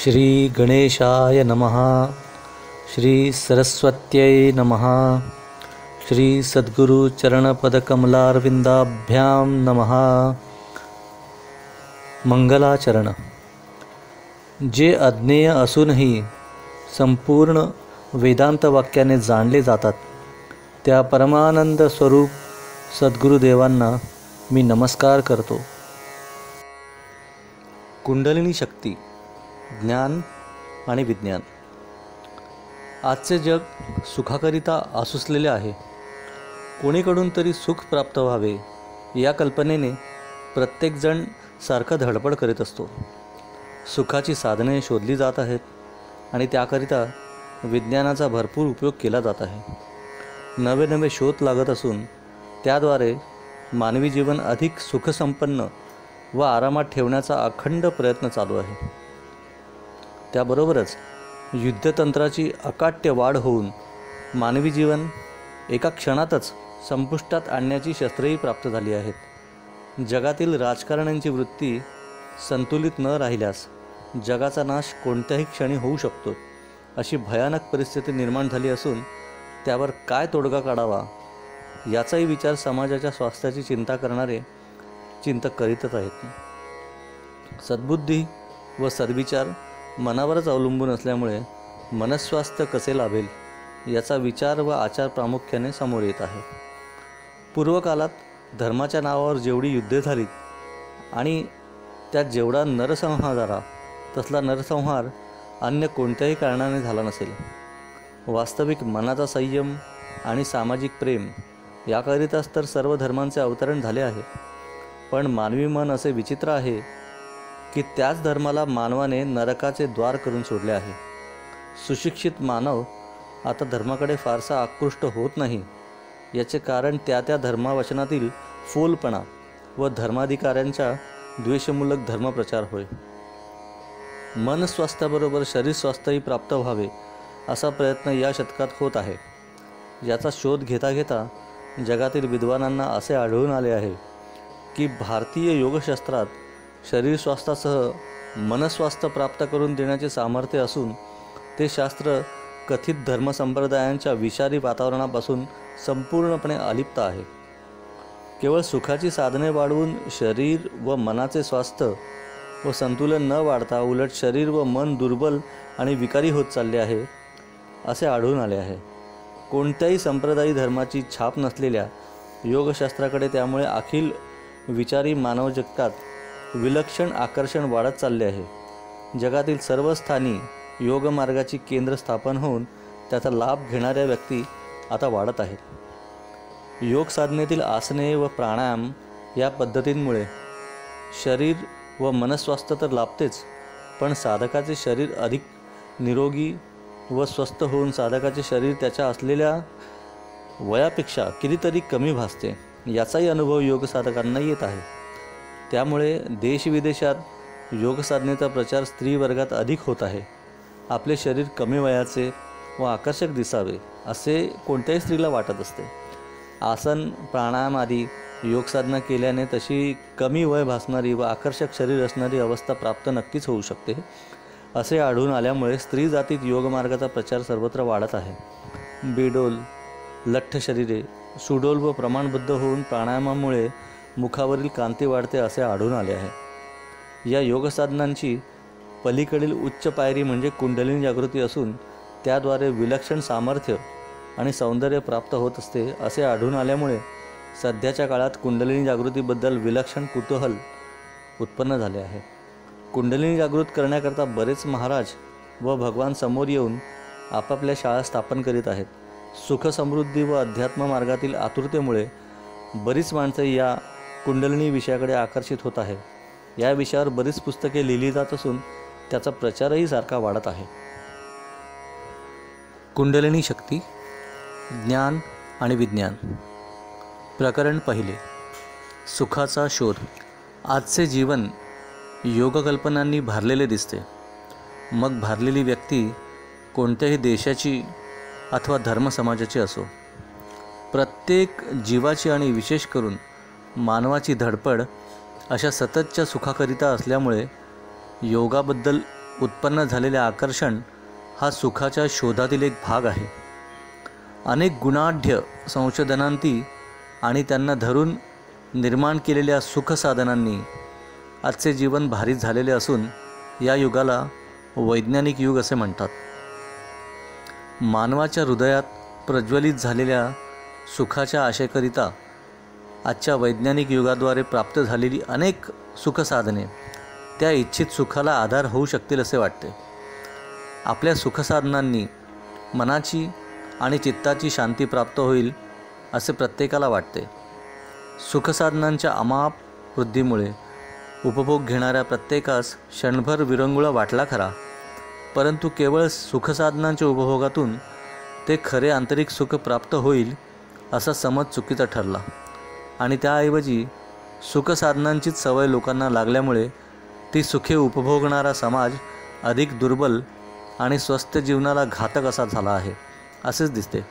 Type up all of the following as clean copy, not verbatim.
श्री गणेशाय नमः। श्री सरस्वत्यै नमः। श्री सद्गुरु चरणपदकमलारविंदाभ्यां नमः। मंगलाचरण। जे अज्ञेय असूनही संपूर्ण वेदांत वाक्याने जाणले जातात त्या परमानंद स्वरूप सद्गुरुदेवांना मी नमस्कार करतो। कुंडलिनी शक्ती, ज्ञान आणि विज्ञान। आजचे जग सुखाकरिता आसुसलेले आहे। कोणीकडून तरी सुख प्राप्त व्हावे या कल्पनेने प्रत्येकजण सारखा धडपड करीत असतो। सुखाची साधने शोधली जात आहेत आणि त्याकरिता विज्ञानाचा भरपूर उपयोग केला जात आहे। नवे नवे शोध लागत असून त्याद्वारे मानवी जीवन अधिक सुखसंपन्न व आरामात ठेवण्याचा अखंड प्रयत्न चालू आहे। त्याबरोबरच युद्धतंत्राची अकाट्य वाढ होऊन मानवी जीवन एका क्षणातच संपुष्टात आणण्याची शस्त्रेही प्राप्त झाली आहेत। जगातील राजकारण्यांची वृत्ती संतुलित न राहिल्यास जगाचा नाश कोणत्याही क्षणी होऊ शकतो अशी भयानक परिस्थिती निर्माण झाली असून त्यावर काय तोडगा काढावा याचाही विचार समाजाच्या स्वास्थ्याची चिंता करणारे चिंतक करीतच आहेत। सद्बुद्धी व सद्विचार मनावरच अवलंबून असल्यामुळे मनस्वास्थ्य कसे लाभेल याचा विचार व आचार प्रामुख्याने समोर येत आहे। पूर्वकालात धर्माच्या नावावर जेवढी युद्धे झालीत आणि त्यात जेवढा नरसंहार झाला तसला नरसंहार अन्य कोणत्याही कारणाने झाला नसेल। वास्तविक मनाचा संयम आणि सामाजिक प्रेम याकरिताच तर सर्व धर्मांचे अवतरण झाले आहे। पण मानवी मन असे विचित्र आहे की त्याच धर्माला मानवाने नरकाचे द्वार करून सोडले आहे। सुशिक्षित मानव आता धर्माकडे फारसा आकृष्ट होत नाही। याचे कारण त्या त्या धर्मावचनातील फोलपणा व धर्माधिकाऱ्यांचा द्वेषमूलक धर्मप्रचार होय। मन स्वास्थ्याबरोबर शरीर स्वास्थ्यही प्राप्त व्हावे असा प्रयत्न या शतकात होत आहे। याचा शोध घेता घेता जगातील विद्वानांना असे आढळून आले आहे की भारतीय योगशास्त्रात शरीर स्वास्थ्यासह मनस्वास्थ्य प्राप्त करून देण्याचे सामर्थ्य असून ते शास्त्र कथित धर्मसंप्रदायांच्या विषारी वातावरणापासून संपूर्णपणे अलिप्त आहे। केवळ सुखाची साधने वाढवून शरीर व मनाचे स्वास्थ्य व संतुलन न वाढता उलट शरीर व मन दुर्बल आणि विकारी होत चालले आहे असे आढळून आले आहे। कोणत्याही संप्रदायी धर्माची छाप नसलेल्या योगशास्त्राकडे त्यामुळे अखिल विचारी मानव जगतात विलक्षण आकर्षण वाढत चालले आहे। जगातील सर्व स्थानी योगमार्गाची केंद्र स्थापन होऊन त्याचा लाभ घेणाऱ्या व्यक्ती आता वाढत आहेत। योग साधनेतील आसने व प्राणायाम या पद्धतींमुळे शरीर व मनस्वास्थ्य तर लाभतेच, पण साधकाचे शरीर अधिक निरोगी व स्वस्थ होऊन साधकाचे शरीर त्याच्या असलेल्या वयापेक्षा कितीतरी कमी भासते याचाही अनुभव योग साधकांना येत आहे। त्यामुळे देशविदेशात योग साधनेचा प्रचार स्त्री वर्गात अधिक होत आहे। आपले शरीर कमी वयाचे व आकर्षक दिसावे असे कोणत्याही स्त्रीला वाटत असते। आसन प्राणायाम आदी योग साधना केल्याने तशी कमी वय भासणारी व आकर्षक शरीर असणारी अवस्था प्राप्त नक्कीच होऊ शकते असे आढळून आल्यामुळे स्त्री जातीत योगमार्गाचा प्रचार सर्वत्र वाढत आहे। बेडोल लठ्ठ शरीरे सुडोल व प्रमाणबद्ध होऊन प्राणायामामुळे मुखावरील कांती वाढते असे आढळून आले आहे। या योगसाधनांची पलीकडील उच्च पायरी म्हणजे कुंडलिनी जागृती असून त्याद्वारे विलक्षण सामर्थ्य आणि सौंदर्य प्राप्त होत असते असे आढळून आल्यामुळे सध्याच्या काळात कुंडलिनी जागृतीबद्दल विलक्षण कुतूहल उत्पन्न झाले आहे। कुंडलिनी जागृत करण्याकरता बरेच महाराज व भगवान समोर येऊन आपापल्या शाळा स्थापन करीत आहेत। सुख समृद्धी व अध्यात्म मार्गातील आतुरतेमुळे बरीच माणसे या कुंडलिनी विषयाकडे आकर्षित होत आहे। या विषयावर बरीच पुस्तके लिहिली जात असून त्याचा प्रचारही सारखा वाढत आहे। कुंडलिनी शक्ती, ज्ञान आणि विज्ञान। प्रकरण पहिले, सुखाचा शोध। आजचे जीवन योगकल्पनांनी भारलेले दिसते। मग भारलेली व्यक्ती कोणत्याही देशाची अथवा धर्मसमाजाची असो, प्रत्येक जीवाची आणि विशेष करून मानवाची धडपड अशा सततच्या सुखाकरिता असल्यामुळे योगाबद्दल उत्पन्न झालेले आकर्षण हा सुखाच्या शोधातील एक भाग आहे. अनेक गुणाढ्य संशोधनांती आणि त्यांना धरून निर्माण केलेल्या सुखसाधनांनी आजचे जीवन भारीत झालेले असून या युगाला वैज्ञानिक युग असे म्हणतात. मानवाच्या हृदयात प्रज्वलित झालेल्या सुखाच्या आशेकरिता आजच्या वैज्ञानिक युगाद्वारे प्राप्त झालेली अनेक सुखसाधने त्या इच्छित सुखाला आधार होऊ शकतील असे वाटते. आपल्या सुखसाधनांनी मनाची आणि चित्ताची शांती प्राप्त होईल असे प्रत्येकाला वाटते. सुखसाधनांच्या अमाप वृद्धीमुळे उपभोग घेणाऱ्या प्रत्येकास क्षणभर विरंगुळा वाटला खरा, परंतु केवळ सुखसाधनांच्या उपभोगातून ते खरे आंतरिक सुख प्राप्त होईल असा समज चुकीचा ठरला आणि त्याऐवजी सुखसाधनांचीच सवय लोकांना लागल्यामुळे ती सुखे उपभोगणारा समाज अधिक दुर्बल आणि स्वस्थ जीवनाला घातक असा झाला आहे असेच दिसते.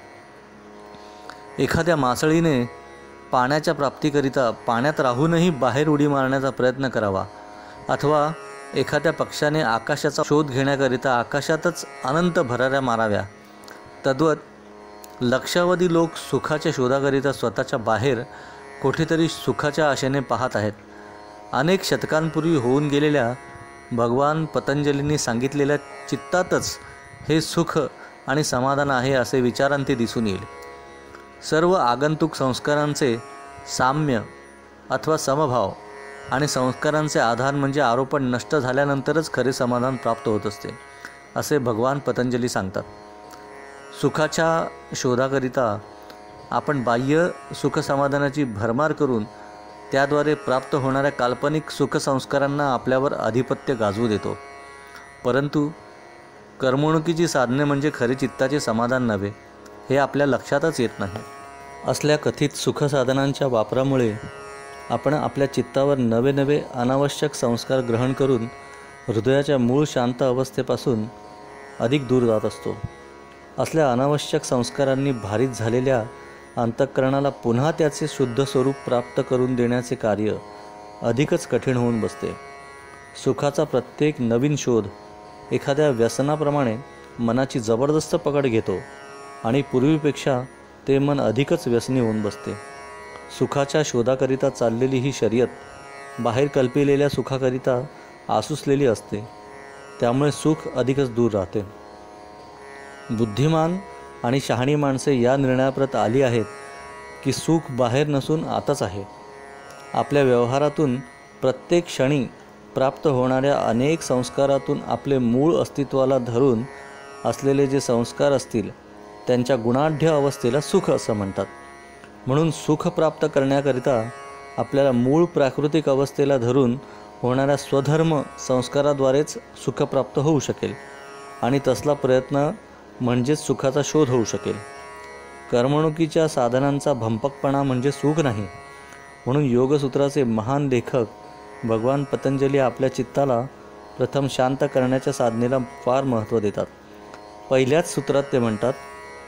एखाद्या मासळीने पाण्याच्या प्राप्तीकरिता पाण्यात राहूनही बाहेर उडी मारण्याचा प्रयत्न करावा, अथवा एखाद्या पक्षाने आकाशाचा शोध घेण्याकरिता आकाशातच अनंत भराऱ्या माराव्या. तद्वत लक्षावधी लोक सुखाच्या शोधाकरिता स्वतःच्या बाहेर कुठेतरी सुखाच्या आशेने पाहत आहेत. अनेक शतकांपूर्वी होऊन गेलेल्या भगवान पतंजलींनी सांगितलेल्या चित्तातच हे सुख आणि समाधान आहे असे विचारांती दिसून येईल. सर्व आगंतुक संस्कारांचे साम्य अथवा समभाव आणि संस्कारांचे आधार म्हणजे आरोपण नष्ट झाल्यानंतरच खरे समाधान प्राप्त होत असते असे भगवान पतंजली सांगतात. सुखाच्या शोधाकरिता आपण बाह्य सुखसमाधानाची भरमार करून त्याद्वारे प्राप्त होणाऱ्या काल्पनिक सुखसंस्कारांना आपल्यावर आधिपत्य गाजवू देतो, परंतु करमणुकीची साधने म्हणजे खरे चित्ताचे समाधान नव्हे हे आपल्या लक्षातच येत नाही. असल्या कथित सुखसाधनांच्या वापरामुळे आपण आपल्या चित्तावर नवे नवे अनावश्यक संस्कार ग्रहण करून हृदयाच्या मूळ शांत अवस्थेपासून अधिक दूर जात असतो. असल्या अनावश्यक संस्कारांनी भारित झालेल्या अंतःकरणाला पुन्हा त्याचे शुद्ध स्वरूप प्राप्त करून देण्याचे कार्य अधिकच कठीण होऊन बसते. सुखाचा प्रत्येक नवीन शोध एखाद्या व्यसनाप्रमाणे मनाची जबरदस्त पकड घेतो आणि पूर्वीपेक्षा ते मन अधिकच व्यसनी होऊन बसते. सुखाच्या शोधाकरिता चाललेली ही शर्यत बाहेर कल्पिलेल्या सुखाकरिता आसुसलेली असते, त्यामुळे सुख अधिकच दूर राहते. बुद्धिमान आणि शहाणी माणसे या निर्णयाप्रत आली आहेत की सुख बाहेर नसून आतच आहे. आपल्या व्यवहारातून प्रत्येक क्षणी प्राप्त होणाऱ्या अनेक संस्कारातून आपले मूळ अस्तित्वाला धरून असलेले जे संस्कार असतील त्यांच्या गुणाढ्य अवस्थेला सुख असं म्हणतात. म्हणून सुख प्राप्त करण्याकरिता आपल्याला मूळ प्राकृतिक अवस्थेला धरून होणाऱ्या स्वधर्म संस्काराद्वारेच सुख प्राप्त होऊ शकेल आणि तसला प्रयत्न म्हणजेच सुखाचा शोध होऊ शकेल. करमणुकीच्या साधनांचा भंपकपणा म्हणजे सुख नाही. म्हणून योगसूत्राचे महान लेखक भगवान पतंजली आपल्या चित्ताला प्रथम शांत करण्याच्या साधनेला फार महत्त्व देतात. पहिल्याच सूत्रात ते म्हणतात,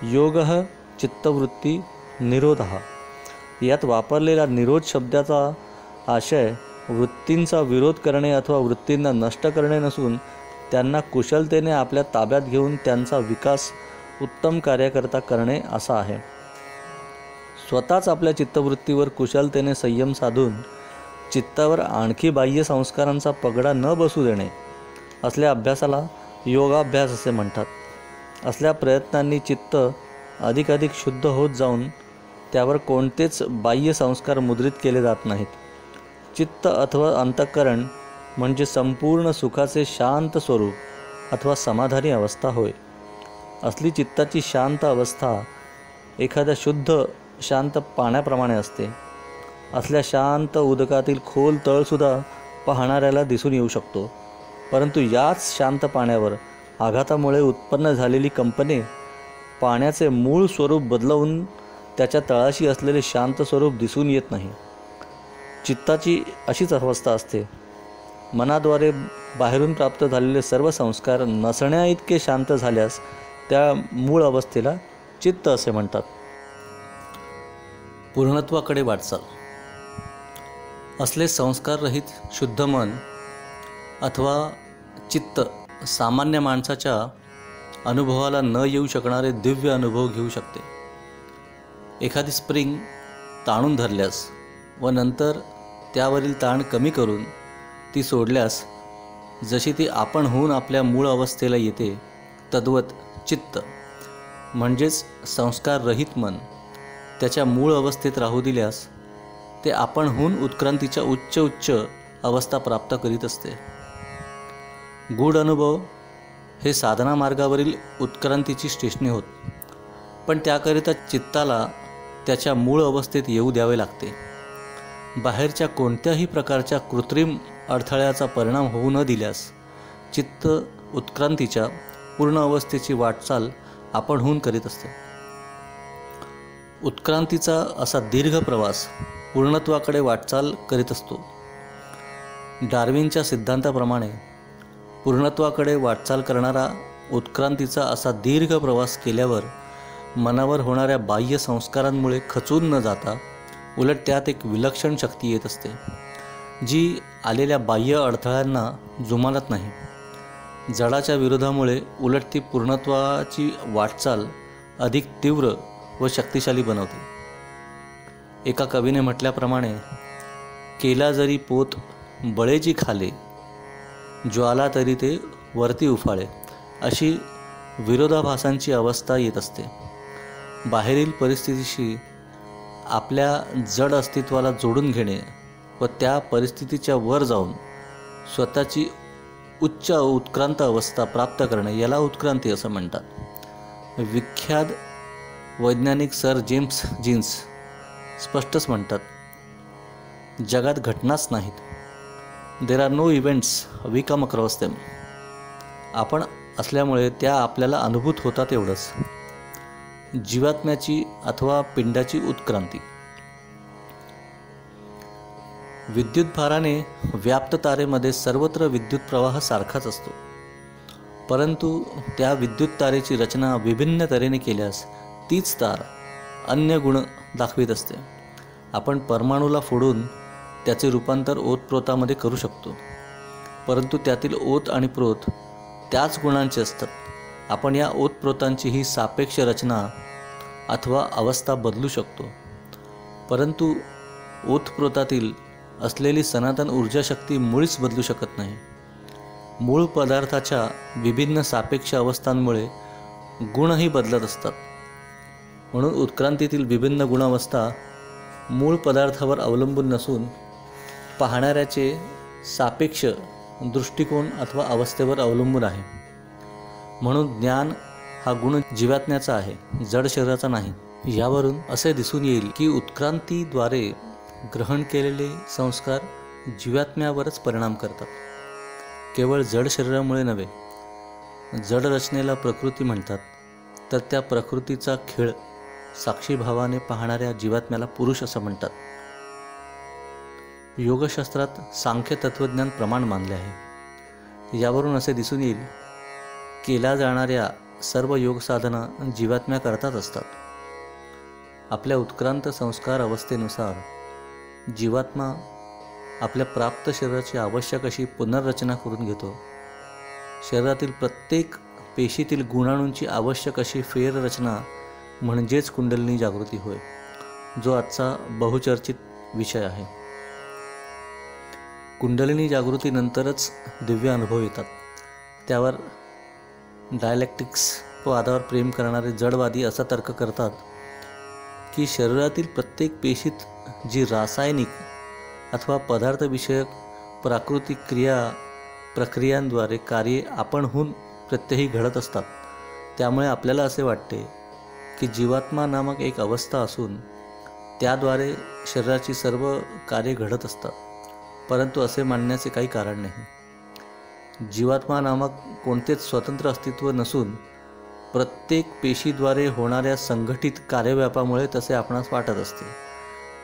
योगः चित्तवृत्ती निरोधः. यात वापरलेला निरोध शब्दाचा आशय वृत्तींचा विरोध करणे अथवा वृत्तींना नष्ट करणे नसून त्यांना कुशलतेने आपल्या ताब्यात घेऊन त्यांचा विकास उत्तम कार्याकरता करणे असा आहे. स्वतःच आपल्या चित्तवृत्तीवर कुशलतेने संयम साधून चित्तावर आणखी बाह्य संस्कारांचा पगडा न बसू देणे असल्या अभ्यासाला योगाभ्यास असे म्हणतात. असल्या प्रयत्नांनी चित्त अधिकाधिक शुद्ध होत जाऊन त्यावर कोणतेच बाह्य संस्कार मुद्रित केले जात नाहीत. चित्त अथवा अंतःकरण म्हणजे संपूर्ण सुखाचे शांत स्वरूप अथवा समाधानी अवस्था होय. असली चित्ताची शांत अवस्था एखाद्या शुद्ध शांत पाण्याप्रमाणे असते. असल्या शांत उदकातील खोल तळसुद्धा पाहणाऱ्याला दिसून येऊ शकतो, परंतु याच शांत पाण्यावर आघातामुळे उत्पन्न झालेली कंपने पाण्याचे मूळ स्वरूप बदलवून त्याच्या तळाशी असलेले शांत स्वरूप दिसून येत नाही. चित्ताची अशीच अवस्था असते. मनाद्वारे बाहेरून प्राप्त झालेले सर्व संस्कार नसण्या इतके शांत झाल्यास त्या मूळ अवस्थेला चित्त असे म्हणतात. पूर्णत्वाकडे वाटचाल. असले संस्काररहित शुद्ध मन अथवा चित्त सामान्य माणसाच्या अनुभवाला न येऊ शकणारे दिव्य अनुभव घेऊ शकते. एखादी स्प्रिंग ताणून धरल्यास व नंतर त्यावरील ताण कमी करून ती सोडल्यास जशी ती आपण होऊन आपल्या मूळ अवस्थेला येते, तद्वत चित्त म्हणजेच संस्काररहित मन त्याच्या मूळ अवस्थेत राहू दिल्यास ते आपण होऊन उत्क्रांतीच्या उच्च अवस्था प्राप्त करीत असते. गूढ अनुभव हे साधना मार्गावरील उत्क्रांतीची स्टेशने होत, पण त्याकरिता चित्ताला त्याच्या मूळ अवस्थेत येऊ द्यावे लागते. बाहेरच्या कोणत्याही प्रकारच्या कृत्रिम अडथळ्याचा परिणाम होऊ न दिल्यास चित्त उत्क्रांतीच्या पूर्ण अवस्थेची वाटचाल आपण होऊन करीत असते. उत्क्रांतीचा असा दीर्घ प्रवास पूर्णत्वाकडे वाटचाल करीत असतो. डार्विनच्या सिद्धांताप्रमाणे पूर्णत्वाकडे वाटचाल करणारा उत्क्रांतीचा असा दीर्घ प्रवास केल्यावर मनावर होणाऱ्या बाह्य संस्कारांमुळे खचून न जाता उलट त्यात एक विलक्षण शक्ती येत असते, जी आलेल्या बाह्य अडथळ्यांना जुमानत नाही. जडाच्या विरोधामुळे उलट ती पूर्णत्वाची वाटचाल अधिक तीव्र व शक्तिशाली बनवते. एका कवीने म्हटल्याप्रमाणे, केला जरी पोत बळेची खाले, ज्वाला तरी ते वरती उफाळे, अशी विरोधाभासांची अवस्था येत असते. बाहेरील परिस्थितीशी आपल्या जड अस्तित्वाला जोडून घेणे व त्या परिस्थितीच्या वर जाऊन स्वतःची उच्च उत्क्रांत अवस्था प्राप्त करणे याला उत्क्रांती असं म्हणतात. विख्यात वैज्ञानिक सर जेम्स जीन्स स्पष्टच म्हणतात, जगात घटनाच नाहीत. There are no events, we come across them. आपण असल्यामुळे त्या आपल्याला अनुभूत होतात एवढंच. जीवात्म्याची अथवा पिंडाची उत्क्रांती. विद्युत भाराने व्याप्त तारेमध्ये सर्वत्र विद्युत प्रवाह सारखाच असतो, परंतु त्या विद्युत तारेची रचना विभिन्न तऱ्हेने केल्यास तीच तार अन्य गुण दाखवित असते. आपण परमाणूला फोडून त्याचे रूपांतर ओतप्रोतामध्ये करू शकतो, परंतु त्यातील ओत आणि प्रोत त्याच गुणांचे असतात. आपण या ओतप्रोतांची ही सापेक्ष रचना अथवा अवस्था बदलू शकतो, परंतु ओतप्रोतातील असलेली सनातन ऊर्जा शक्ती मुळीच बदलू शकत नाही. मूळ पदार्थाच्या विभिन्न सापेक्ष अवस्थांमुळे गुणही बदलत असतात. म्हणून उत्क्रांतीतील विभिन्न गुणावस्था मूळ पदार्थावर अवलंबून नसून पाहणाऱ्याचे सापेक्ष दृष्टिकोन अथवा अवस्थेवर अवलंबून आहे. म्हणून ज्ञान हा गुण जीवात्म्याचा आहे, जड शरीराचा नाही. यावरून असे दिसून येईल की उत्क्रांतीद्वारे ग्रहण केलेले संस्कार जीवात्म्यावरच परिणाम करतात, केवळ जड शरीरामुळे नव्हे. जड रचनेला प्रकृती म्हणतात, तर त्या प्रकृतीचा खेळ साक्षीभावाने पाहणाऱ्या जीवात्म्याला पुरुष असं म्हणतात. योगशास्त्रात सांख्य तत्त्वज्ञान प्रमाण मानले आहे. यावरून असे दिसून येईल, केल्या जाणाऱ्या सर्व योग साधना जीवात्म्या करतात असतात. आपल्या उत्क्रांत संस्कार अवस्थेनुसार जीवात्मा आपल्या प्राप्त शरीराची आवश्यक अशी पुनर्रचना करून घेतो. शरीरातील प्रत्येक पेशीतील गुणाणूंची आवश्यक अशी फेररचना म्हणजेच कुंडलिनी जागृती होय, जो आजचा बहुचर्चित विषय आहे. कुंडलिनी जागृतीनंतरच दिव्य अनुभव येतात. त्यावर डायलेक्टिक्स व आधार प्रेम करणारे जडवादी असा तर्क करतात की शरीरातील प्रत्येक पेशीत जी रासायनिक अथवा पदार्थविषयक प्राकृतिक प्रक्रियांद्वारे कार्ये आपणहून प्रत्यही घडत असतात, त्यामुळे आपल्याला असे वाटते की जीवात्मा नामक एक अवस्था असून त्याद्वारे शरीराची सर्व कार्ये घडत असतात, परंतु असे मानण्याचे काही कारण नाही. जीवात्मा नामक कोणतेच स्वतंत्र अस्तित्व नसून प्रत्येक पेशीद्वारे होणाऱ्या संघटित कार्यव्यापामुळे तसे आपणास वाटत असते.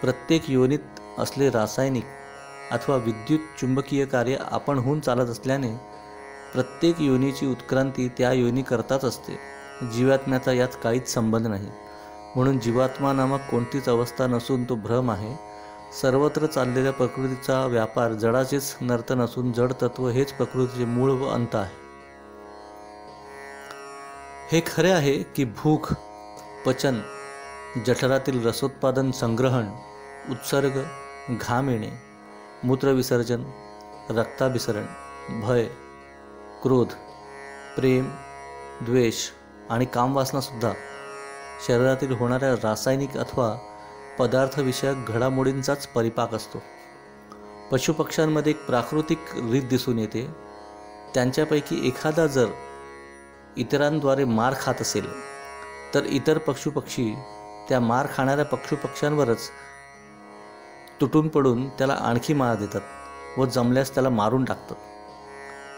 प्रत्येक योनीत असले रासायनिक अथवा विद्युत चुंबकीय कार्य आपणहून चालत असल्याने प्रत्येक योनीची उत्क्रांती त्या योनी करताच असते. जीवात्म्याचा यात काहीच संबंध नाही. म्हणून जीवात्मा नामक कोणतीच अवस्था नसून तो भ्रम आहे. सर्वत्र चाललेल्या प्रकृतीचा व्यापार जडाचेच नर्तन असून जड तत्व हेच प्रकृतीचे मूळ व अंत आहे. हे खरे आहे की भूक, पचन, जठरातील रसोत्पादन, संग्रहण, उत्सर्ग, घाम येणे, मूत्रविसर्जन, रक्ताभिसरण, भय, क्रोध, प्रेम, द्वेष आणि कामवासनासुद्धा शरीरातील होणाऱ्या रासायनिक अथवा पदार्थविषयक घडामोडींचाच परिपाक असतो. पशुपक्ष्यांमध्ये एक प्राकृतिक रीत दिसून येते. त्यांच्यापैकी एखादा जर इतरांद्वारे मार खात असेल तर इतर पशुपक्षी त्या मार खाणाऱ्या पशुपक्ष्यांवरच तुटून पडून त्याला आणखी मार देतात व जमल्यास त्याला मारून टाकतात.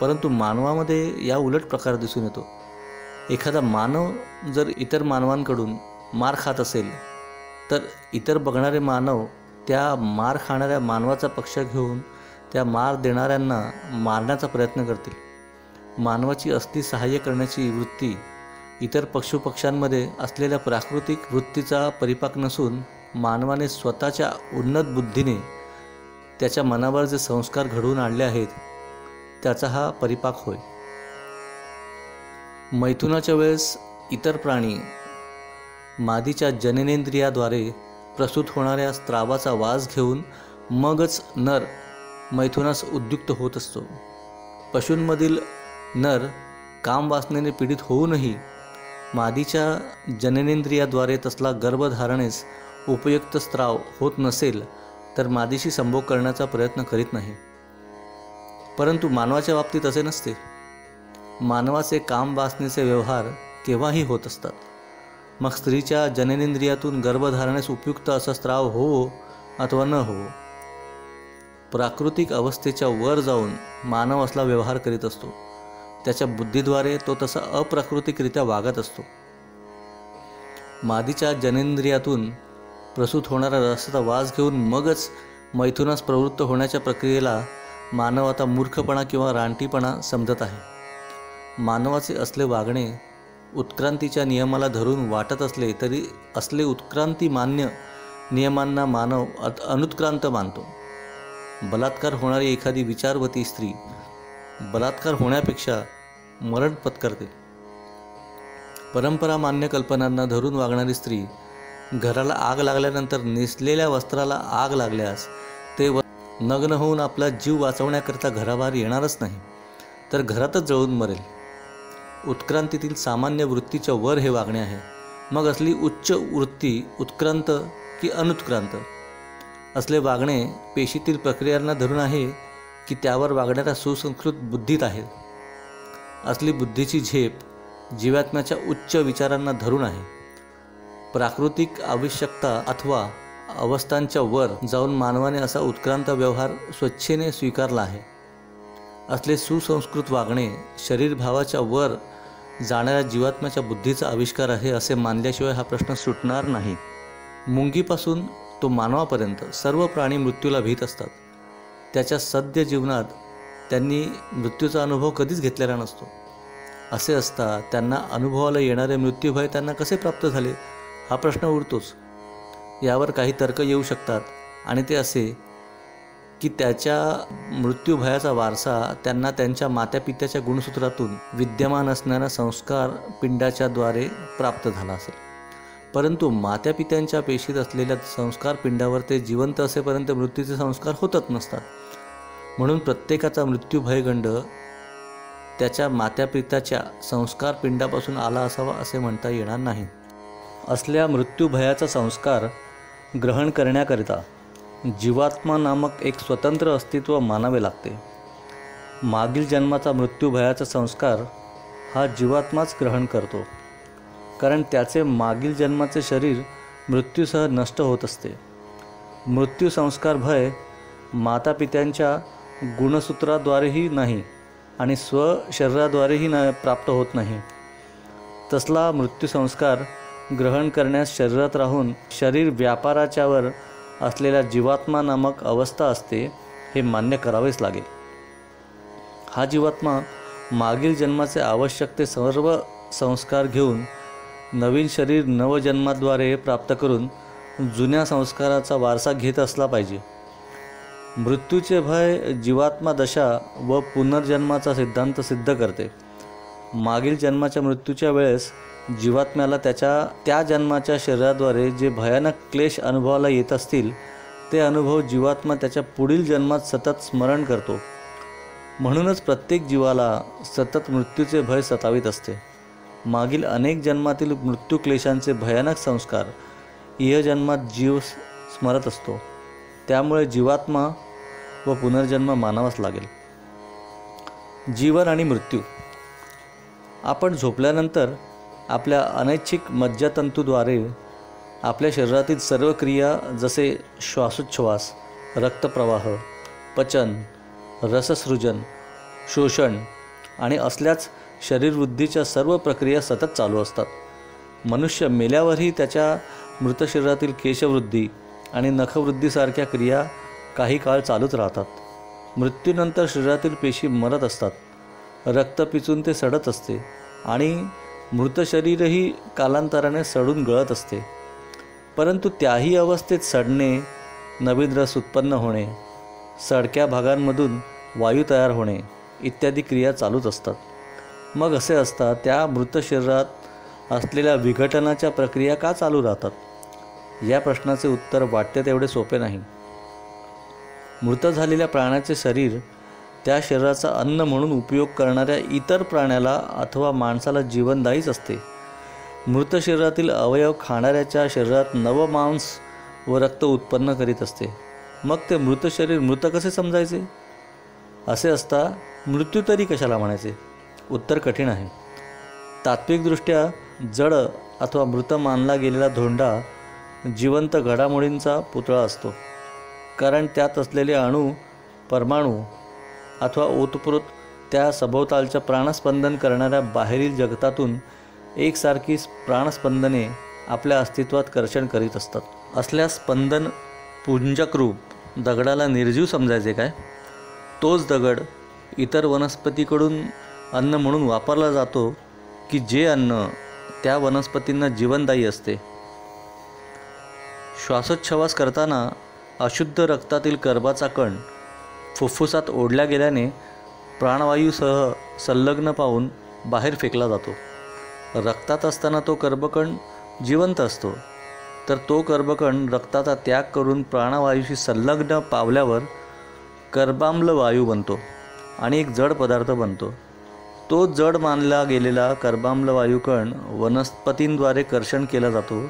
परंतु मानवामध्ये या उलट प्रकार दिसून येतो. एखादा मानव जर इतर मानवांकडून मार खात असेल तर इतर बघणारे मानव त्या मार खाणाऱ्या मानवाचा पक्ष घेऊन त्या मार देणाऱ्यांना मारण्याचा प्रयत्न करतील. मानवाची असली सहाय्य करण्याची वृत्ती इतर पशुपक्ष्यांमध्ये असलेल्या प्राकृतिक वृत्तीचा परिपाक नसून मानवाने स्वतःच्या उन्नत बुद्धीने त्याच्या मनावर जे संस्कार घडवून आणले आहेत त्याचा हा परिपाक होय. मैथुनाच्या वेळेस इतर प्राणी मादीच्या जननेंद्रियाद्वारे प्रसूत होणाऱ्या स्त्रावाचा वास घेऊन मगच नर मैथुनास उद्युक्त होत असतो. पशूंमधील नर कामवासनेने पीडित होऊनही मादीच्या जननेंद्रियाद्वारे तसला गर्भधारणेस उपयुक्त स्त्राव होत नसेल तर मादीशी संभोग करण्याचा प्रयत्न करीत नाही. परंतु मानवाच्या बाबतीत असे नसते. मानवाचे कामवासनेचे व्यवहार केव्हाही होत असतात. मग स्त्रीच्या जननेंद्रियातून गर्भधारणेस उपयुक्त असा स्त्राव होवो अथवा न होवो, प्राकृतिक अवस्थेच्या वर जाऊन मानव असला व्यवहार करीत असतो. त्याच्या बुद्धीद्वारे तो तसा अप्राकृतिकरित्या वागत असतो. मादीच्या जननेंद्रियातून प्रसूत होणारा रसाचा वास घेऊन मगच मैथुनास प्रवृत्त होण्याच्या प्रक्रियेला मानव आता मूर्खपणा किंवा रानटीपणा समजत आहे. मानवाचे असले वागणे उत्क्रांतीच्या नियमाला धरून वाटत असले तरी असले उत्क्रांती मान्य नियमांना मानव अनुत्क्रांत मानतो. बलात्कार होणारी एखादी विचारवती स्त्री बलात्कार होण्यापेक्षा मरण पत्करते. परंपरा मान्य कल्पनांना धरून वागणारी स्त्री घराला आग लागल्यानंतर नेसलेल्या वस्त्राला आग लागल्यास ते नग्न होऊन आपला जीव वाचवण्याकरता घराबाहेर येणारच नाही, तर घरातच जळून मरेल. उत्क्रांतीतील सामान्य वृत्तीच्या वर हे वागणे आहे. मग असली उच्च वृत्ती उत्क्रांत की अनुत्क्रांत? असले वागणे पेशीतील प्रक्रियांना धरून आहे की त्यावर वागणाऱ्या सुसंस्कृत बुद्धीत आहे? असली बुद्धीची झेप जीवात्म्याच्या उच्च विचारांना धरून आहे. प्राकृतिक आवश्यकता अथवा अवस्थांच्या वर जाऊन मानवाने असा उत्क्रांत व्यवहार स्वच्छेने स्वीकारला आहे. असले सुसंस्कृत वागणे शरीरभावाच्या वर जाणाऱ्या जीवात्म्याच्या बुद्धीचा आविष्कार आहे असे मानल्याशिवाय हा प्रश्न सुटणार नाही. मुंगीपासून तो मानवापर्यंत सर्व प्राणी मृत्यूला भीत असतात. त्याच्या सद्य जीवनात त्यांनी मृत्यूचा अनुभव कधीच घेतलेला नसतो. असे असता त्यांना अनुभवाला येणारे मृत्यूभय त्यांना कसे प्राप्त झाले हा प्रश्न उरतोच. यावर काही तर्क येऊ शकतात आणि ते असे की त्याच्या मृत्यूभयाचा वारसा त्यांना त्यांच्या मात्यापित्याच्या गुणसूत्रातून विद्यमान असणाऱ्या संस्कार पिंडाच्या द्वारे प्राप्त झाला असेल. परंतु मात्यापित्यांच्या पेशीत असलेल्या संस्कार पिंडावर ते जिवंत असेपर्यंत मृत्यूचे संस्कार होतच नसतात. म्हणून प्रत्येकाचा मृत्यूभयगंड त्याच्या मात्यापित्याच्या संस्कार पिंडापासून आला असावा असे म्हणता येणार नाही. असल्या मृत्यूभयाचा संस्कार ग्रहण करण्याकरिता जीवात्मा नामक एक स्वतंत्र अस्तित्व मानावे लागते. मागील जन्माचा मृत्यूभयाचा संस्कार हा जीवात्माच ग्रहण करतो, कारण त्याचे मागील जन्माचे शरीर मृत्यूसह नष्ट होत असते. मृत्यू संस्कार भय मातापित्यांच्या गुणसूत्राद्वारेही नाही आणि स्वशरीराद्वारेही प्राप्त होत नाही. तसला मृत्यू संस्कार ग्रहण करण्यास शरीरात राहून शरीर व्यापाराच्यावर असलेल्या जीवात्मा नामक अवस्था असते हे मान्य करावेच लागेल. हा जीवात्मा मागील जन्माचे आवश्यक ते सर्व संस्कार घेऊन नवीन शरीर नवजन्माद्वारे प्राप्त करून जुन्या संस्काराचा वारसा घेत असला पाहिजे. मृत्यूचे भय जीवात्मा दशा व पुनर्जन्माचा सिद्धांत सिद्ध करते. मागील जन्माच्या मृत्यूच्या वेळेस जीवात्म्याला त्या जन्माच्या शरीराद्वारे जे भयानक क्लेश अनुभवाला येत असतील ते अनुभव जीवात्मा त्याच्या पुढील जन्मात सतत स्मरण करतो. म्हणूनच प्रत्येक जीवाला सतत मृत्यूचे भय सतावित असते. मागील अनेक जन्मातील मृत्यू क्लेशांचे भयानक संस्कार इहजन्मात जीव स्मरत असतो. त्यामुळे जीवात्मा व पुनर्जन्म मानावाच लागेल. जीवन आणि मृत्यू. आपण झोपल्यानंतर आपल्या अनैच्छिक मज्जातंतूद्वारे आपल्या शरीरातील सर्व क्रिया जसे श्वासोच्छ्वास, रक्तप्रवाह, पचन, रससृजन, शोषण आणि असल्याच शरीरवृद्धीच्या सर्व प्रक्रिया सतत चालू असतात. मनुष्य मेल्यावरही त्याच्या मृत शरीरातील केशवृद्धी आणि नखवृद्धीसारख्या क्रिया काही काळ चालूच राहतात. मृत्यूनंतर शरीरातील पेशी मरत असतात. रक्त पिचून ते सडत असते आणि मृत शरीरही कालांतराने सडून गळत असते. परंतु त्याही अवस्थेत सडणे, नवीन रस उत्पन्न होणे, सडक्या भागांमधून वायू तयार होणे इत्यादी क्रिया चालूच असतात. मग असे असता त्या मृत शरीरात असलेल्या विघटनाच्या प्रक्रिया का चालू राहतात? या प्रश्नाचे उत्तर वाटते तेवढे सोपे नाही. मृत झालेल्या प्राण्याचे शरीर त्या शरीराचा अन्न म्हणून उपयोग करणाऱ्या इतर प्राण्याला अथवा माणसाला जीवनदायीच असते. मृत शरीरातील अवयव खाणाऱ्याच्या शरीरात नवमांस व रक्त उत्पन्न करीत असते. मग ते मृत शरीर मृत कसे समजायचे? असे असता मृत्यू तरी कशाला म्हणायचे? उत्तर कठीण आहे. तात्विकदृष्ट्या जड अथवा मृत मानला गेलेला धोंडा जिवंत घडामोडींचा पुतळा असतो. कारण त्यात असलेले अणू, परमाणू अथवा ओतप्रोत त्या सभोवतालच्या प्राणस्पंदन करणाऱ्या बाहेरील जगतातून एकसारखी प्राणस्पंदने आपल्या अस्तित्वात कर्षण करीत असतात. असल्या स्पंदन पुंजकरूप दगडाला निर्जीव समजायचे काय? तोच दगड इतर वनस्पतीकडून अन्न म्हणून वापरला जातो की जे अन्न त्या वनस्पतींना जीवनदायी असते. श्वासोच्छ्वास करताना अशुद्ध रक्तातील कर्बाचा कण फुफ्फुसात ओढल्या गेल्याने प्राणवायूसह संलग्न पाहून बाहेर फेकला जातो. रक्तात असताना तो कर्बकण जिवंत असतो, तर तो कर्बकण रक्ताचा त्याग करून प्राणवायूशी संलग्न पावल्यावर कर्बाम्ल वायू बनतो आणि एक जड पदार्थ बनतो. तो जड मानला गेलेला कर्बाम्ल वायुकण वनस्पतींद्वारे कर्षण केला जातो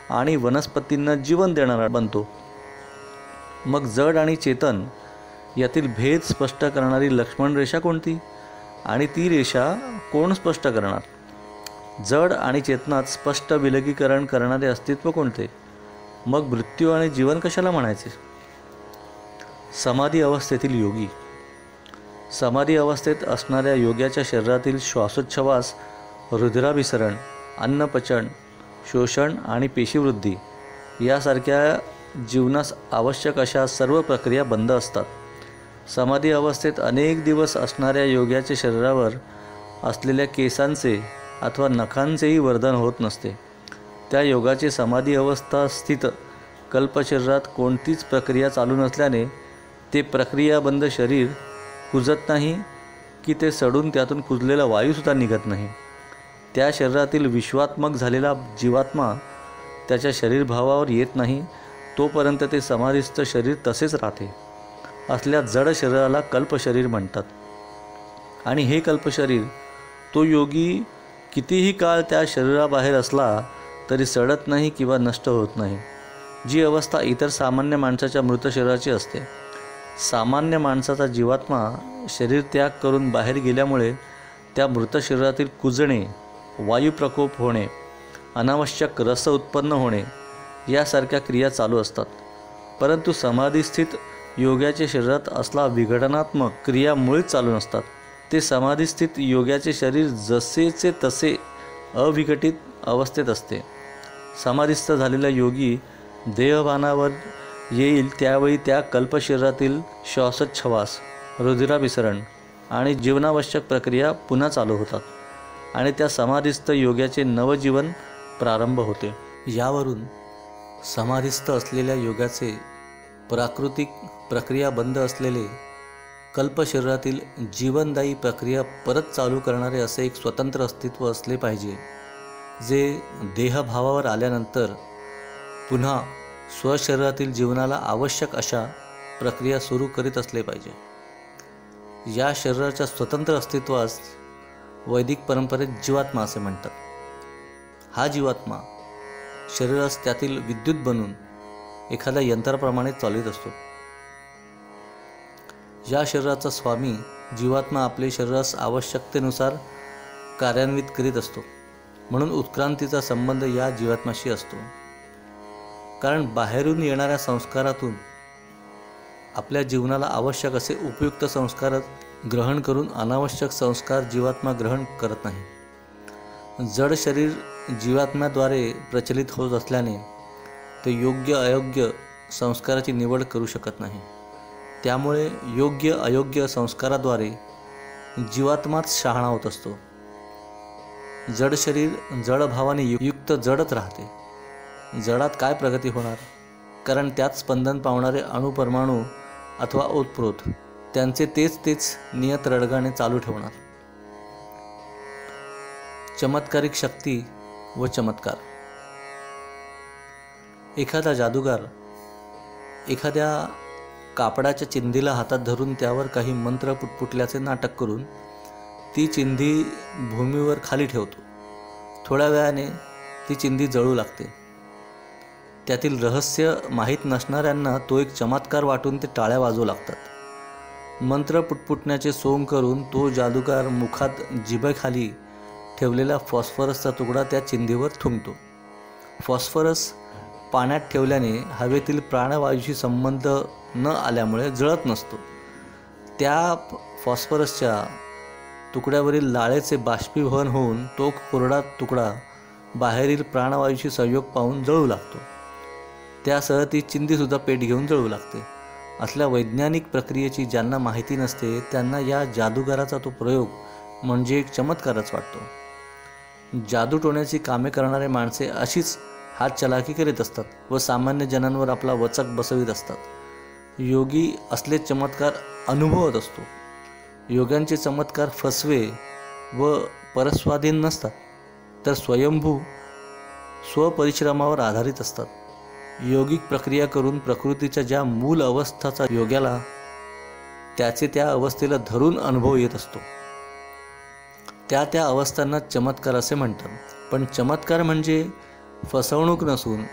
आणि वनस्पतींना जीवन देणारा बनतो. मग जड आणि चेतन यातील भेद स्पष्ट करणारी लक्ष्मण रेषा कोणती आणि ती रेषा कोण स्पष्ट करणार? जड आणि चेतनात स्पष्ट विलगीकरण करणारे अस्तित्व कोणते? मग मृत्यू आणि जीवन कशाला म्हणायचे? समाधी अवस्थेतील योगी. समाधी अवस्थेत असणाऱ्या योग्याच्या शरीरातील श्वासोच्छ्वास, रुधिराभिसरण, अन्नपचन, शोषण आणि पेशीवृद्धी यासारख्या जीवनास आवश्यक अशा सर्व प्रक्रिया बंद असतात. समाधी अवस्थेत अनेक दिवस असणाऱ्या योग्याच्या शरीरावर असलेल्या केसांचे अथवा नखांचेही वर्धन होत नसते. त्या योगाची समाधी अवस्था स्थित कल्पशरीरात कोणतीच प्रक्रिया चालू नसल्याने ते प्रक्रियाबंद शरीर कुजत नाही की ते सडून त्यातून कुजलेला वायूसुद्धा निघत नाही. त्या शरीरातील विश्वात्मक झालेला जीवात्मा त्याच्या शरीरभावावर येत नाही तोपर्यंत ते समाधिस्थ शरीर तसेच राहते. असल्या जड शरीराला कल्पशरीर म्हणतात. आणि हे कल्पशरीर तो योगी कितीही काळ त्या शरीराबाहेर असला तरी सडत नाही किंवा नष्ट होत नाही, जी अवस्था इतर सामान्य माणसाच्या मृत शरीराची असते. सामान्य माणसाचा जीवात्मा शरीर त्याग करून बाहेर गेल्यामुळे त्या मृत शरीरातील कुजणे, वायुप्रकोप होणे, अनावश्यक रस उत्पन्न होणे यासारख्या क्रिया चालू असतात. परंतु समाधीस्थित योग्याच्या शरीरात असला विघटनात्मक क्रिया मुळीच चालू नसतात. ते समाधीस्थित योग्याचे शरीर जसेचे तसे अविघटित अवस्थेत असते. समाधीस्थ झालेला योगी देहभानावर येईल त्यावेळी त्या कल्पशरीरातील श्वासोच्छ्वास, रुधिराभिसरण आणि जीवनावश्यक प्रक्रिया पुन्हा चालू होतात आणि त्या समाधीस्थ योग्याचे नवजीवन प्रारंभ होते. यावरून समाधीस्थ असलेल्या योगाचे प्राकृतिक प्रक्रिया बंद असलेले कल्प शरीरातील जीवनदायी प्रक्रिया परत चालू करणारे असे एक स्वतंत्र अस्तित्व असले पाहिजे, जे देहभावावर आल्यानंतर पुन्हा स्वशरीरातील जीवनाला आवश्यक अशा प्रक्रिया सुरू करीत असले पाहिजे. या शरीराच्या स्वतंत्र अस्तित्वास वैदिक परंपरेत जीवात्मा असे म्हणतात. हा जीवात्मा शरीरास त्यातील विद्युत बनून एखाद्या यंत्राप्रमाणे चालवित असतो. या शरीराचा स्वामी जीवात्मा आपले शरीरास आवश्यकतेनुसार कार्यान्वित करीत असतो. म्हणून उत्क्रांतीचा संबंध या जीवात्म्याशी असतो. कारण बाहेरून येणाऱ्या संस्कारातून आपल्या जीवनाला आवश्यक असे उपयुक्त संस्कार ग्रहण करून अनावश्यक संस्कार जीवात्मा ग्रहण करत नाही. जड शरीर जीवात्म्याद्वारे प्रचलित होत असल्याने ते योग्य अयोग्य संस्काराची निवड करू शकत नाही. त्यामुळे योग्य अयोग्य संस्काराद्वारे जीवात्माच शहाणा होत असतो. जड शरीर जड भावाने युक्त जडच राहते. जडात काय प्रगती होणार? कारण त्यात स्पंदन पावणारे अणुपरमाणू अथवा ओतप्रोत त्यांचे तेच नियत रडगाणे चालू ठेवणार. चमत्कारिक शक्ती व चमत्कार. एखादा जादूगार एखाद्या कापडाच्या चिंधीला हातात धरून त्यावर काही मंत्र पुटपुटल्याचे नाटक करून ती चिंधी भूमीवर खाली ठेवतो. थोड्या वेळाने ती चिंधी जळू लागते. त्यातील रहस्य माहीत नसणाऱ्यांना तो एक चमत्कार वाटून ते टाळ्या वाजवू लागतात. मंत्र पुटपुटण्याचे सोंग करून तो जादूगार मुखात जिभेखाली ठेवलेला फॉस्फरसचा तुकडा त्या चिंधीवर थुंकतो. फॉस्फरस पाण्यात ठेवल्याने हवेतील प्राणवायूशी संबंध न आल्यामुळे जळत नसतो. त्या फॉस्फरसच्या तुकड्यावरील लाळेचे बाष्पीभवन होऊन तो कोरडा तुकडा बाहेरील प्राणवायूशी संयोग पाहून जळू लागतो. त्यासह ती चिंधीसुद्धा पेट घेऊन जळू लागते. असल्या वैज्ञानिक प्रक्रियेची ज्यांना माहिती नसते त्यांना या जादूगाराचा तो प्रयोग म्हणजे एक चमत्कारच वाटतो. जादूटोण्याची कामे करणारे माणसे अशीच हात चलाकी करीत असतात व सामान्य जनांवर आपला वचक बसवित असतात. योगी असले चमत्कार अनुभवत असतो. योग्यांचे चमत्कार फसवे व परस्वाधीन नसतात, तर स्वयंभू स्वपरिश्रमावर आधारित असतात. योगिक प्रक्रिया करून प्रकृतीच्या ज्या मूल अवस्थाचा योग्याला त्याचे त्या अवस्थेला धरून अनुभव येत असतो, त्या अवस्थांना चमत्कार असे म्हणतात. पण चमत्कार म्हणजे फसवणूक नसून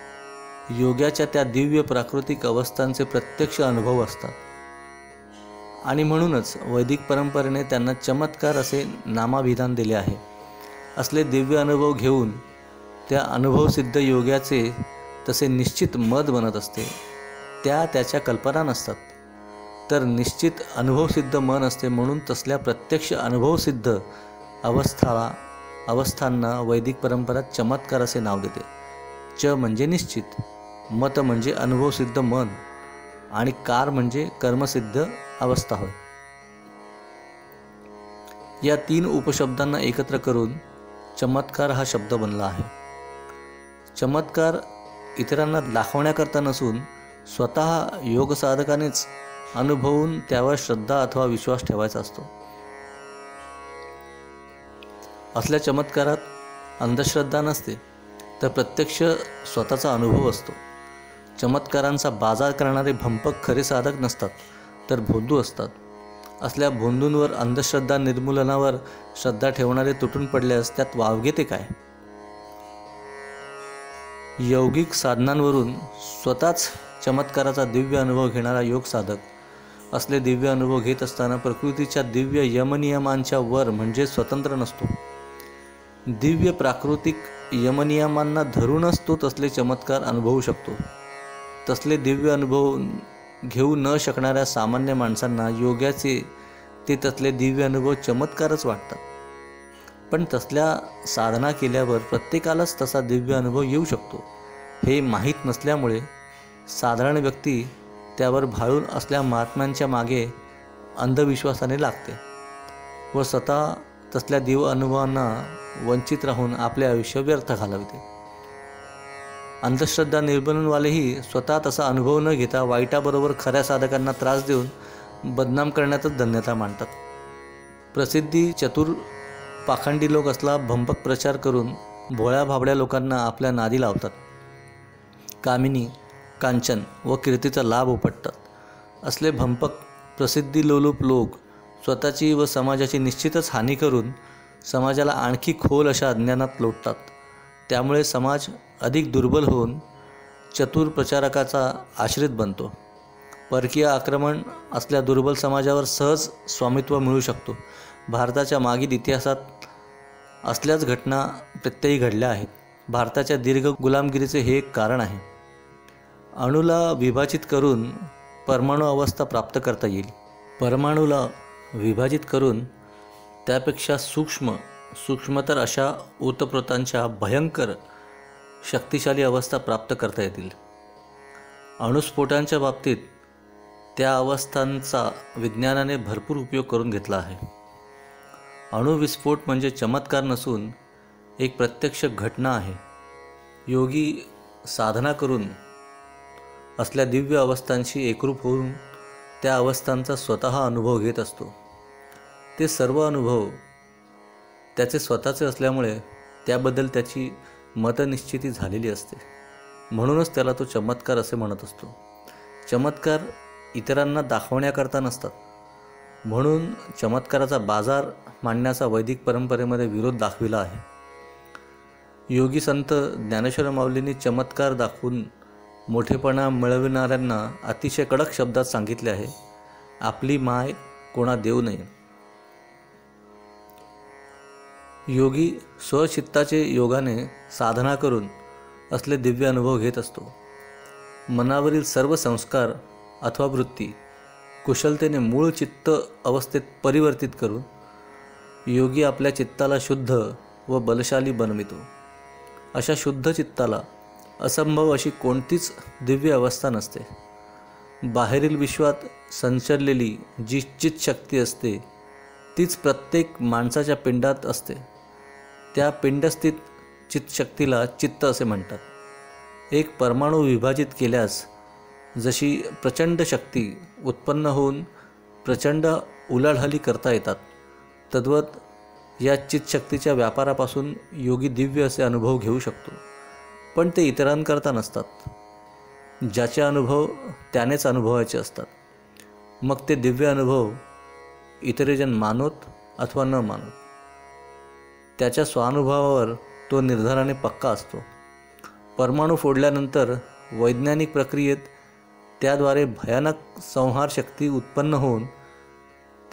योग्याच्या त्या दिव्य प्राकृतिक अवस्थांचे प्रत्यक्ष अनुभव असतात. आणि म्हणूनच वैदिक परंपरेने त्यांना चमत्कार असे नामाभिधान दिले आहे. असले दिव्य अनुभव घेऊन त्या अनुभवसिद्ध योग्याचे तसे निश्चित मत बनत असते. त्याच्या कल्पना नसतात, तर निश्चित अनुभवसिद्ध मन असते. म्हणून तसल्या प्रत्यक्ष अनुभवसिद्ध अवस्थांना वैदिक परंपरा चमत्कार असे नाव देते. च म्हणजे निश्चित, मत म्हणजे अनुभवसिद्ध मन आणि कार म्हणजे कर्मसिद्ध अवस्था होय. या तीन उपशब्दांना एकत्र करून चमत्कार हा शब्द बनला आहे. चमत्कार इतरांना दाखवण्याकरता नसून स्वतः योगसाधकानेच अनुभवून त्यावर श्रद्धा अथवा विश्वास ठेवायचा असतो. असल्या चमत्कारात अंधश्रद्धा नसते, तर प्रत्यक्ष स्वतःचा अनुभव असतो. चमत्कारांचा बाजार करणारे भंपक खरे साधक नसतात, तर भोंदू असतात. असल्या भोंदूंवर अंधश्रद्धा निर्मूलनावर श्रद्धा ठेवणारे तुटून पडल्यास त्यात वावगे ते काय? यौगिक साधनांवरून स्वतःच चमत्काराचा दिव्य अनुभव घेणारा योग साधक असले दिव्य अनुभव घेत असताना प्रकृतीच्या दिव्य यमनियमांच्या वर म्हणजे स्वतंत्र नसतो. दिव्य प्राकृतिक यमनियमांना धरूनच तो तसले चमत्कार अनुभवू शकतो. तसले दिव्य अनुभव घेऊ न शकणाऱ्या सामान्य माणसांना योग्याचे ते तसले दिव्य अनुभव चमत्कारच वाटतात. पण तसल्या साधना केल्यावर प्रत्येकालाच तसा दिव्य अनुभव येऊ शकतो हे माहीत नसल्यामुळे साधारण व्यक्ती त्यावर भाळून असल्या महात्म्यांच्या मागे अंधविश्वासाने लागते व स्वतः तसल्या दिव्य अनुभवांना वंचित राहून आपले आयुष्य व्यर्थ घालवते. अंधश्रद्धा निर्मूलनवालेही स्वतः तसा अनुभव न घेता वाईटाबरोबर खऱ्या साधकांना त्रास देऊन बदनाम करण्यातच धन्यता मानतात. प्रसिद्धी चतुर पाखंडी लोक असला भंपक प्रचार करून भोळ्या भाबड्या लोकांना आपल्या नादी लावतात. कामिनी, कांचन व कीर्तीचा लाभ उपटतात. असले भंपक प्रसिद्धी लोलूप लोक स्वतःची व समाजाची निश्चितच हानी करून समाजाला आणखी खोल अशा अज्ञानात लोटतात. त्यामुळे समाज अधिक दुर्बल होऊन चतुर प्रचारकाचा आश्रित बनतो. परकीय आक्रमण असल्या दुर्बल समाजावर सहज स्वामित्व मिळू शकतो. भारताच्या मागील इतिहासात असल्याच घटना प्रत्ययी घडल्या आहेत. भारताच्या दीर्घ गुलामगिरीचे हे एक कारण आहे. अणूला विभाजित करून परमाणु अवस्था प्राप्त करता येईल. परमाणूला विभाजित करून त्यापेक्षा सूक्ष्मतर अशा ओतप्रोतांच्या भयंकर शक्तिशाली अवस्था प्राप्त करता येतील. अणुस्फोटांच्या बाबतीत त्या अवस्थांचा विज्ञानाने भरपूर उपयोग करून घेतला आहे. अणुविस्फोट म्हणजे चमत्कार नसून एक प्रत्यक्ष घटना आहे. योगी साधना करून असल्या दिव्य अवस्थांशी एकरूप होऊन त्या अवस्थांचा स्वतः अनुभव घेत असतो. ते सर्व अनुभव त्याचे स्वतःचे असल्यामुळे त्याबद्दल त्याची मतनिश्चिती झालेली असते. म्हणूनच त्याला तो चमत्कार असे म्हणत असतो. चमत्कार इतरांना दाखवण्याकरता नसतात. म्हणून चमत्काराचा बाजार मांडण्याचा वैदिक परंपरेमध्ये विरोध दाखविला आहे. योगी संत ज्ञानेश्वर माऊलींनी चमत्कार दाखवून मोठेपणा मिळविणाऱ्यांना अतिशय कडक शब्दात सांगितले आहे, आपली माय कोणा देऊ नये. योगी स्वचित्ताचे योगाने साधना करून असले दिव्य अनुभव घेत असतो. मनावरील सर्व संस्कार अथवा वृत्ती कुशलतेने मूळ चित्त अवस्थेत परिवर्तित करून योगी आपल्या चित्ताला शुद्ध व बलशाली बनवितो. अशा शुद्ध चित्ताला असंभव अशी कोणतीच दिव्य अवस्था नसते. बाहेरील विश्वात संचरलेली जी चित्शक्ती असते तीच प्रत्येक माणसाच्या पिंडात असते. त्या पिंडस्थित चित्शक्तीला चित्त असे म्हणतात. एक परमाणू विभाजित केल्यास जशी प्रचंड शक्ती उत्पन्न होऊन प्रचंड उलाढाली करता येतात, तद्वत या चित्शक्तीच्या व्यापारापासून योगी दिव्य असे अनुभव घेऊ शकतो. पण ते इतरांकरता नसतात. ज्याचे अनुभव त्यानेच अनुभवायचे असतात. मग ते दिव्य अनुभव इतरेजण मानोत अथवा न मानोत, त्याच्या स्वानुभवावर तो निर्धाराने पक्का असतो. परमाणू फोडल्यानंतर वैज्ञानिक प्रक्रियेत त्याद्वारे भयानक संहार शक्ती उत्पन्न होऊन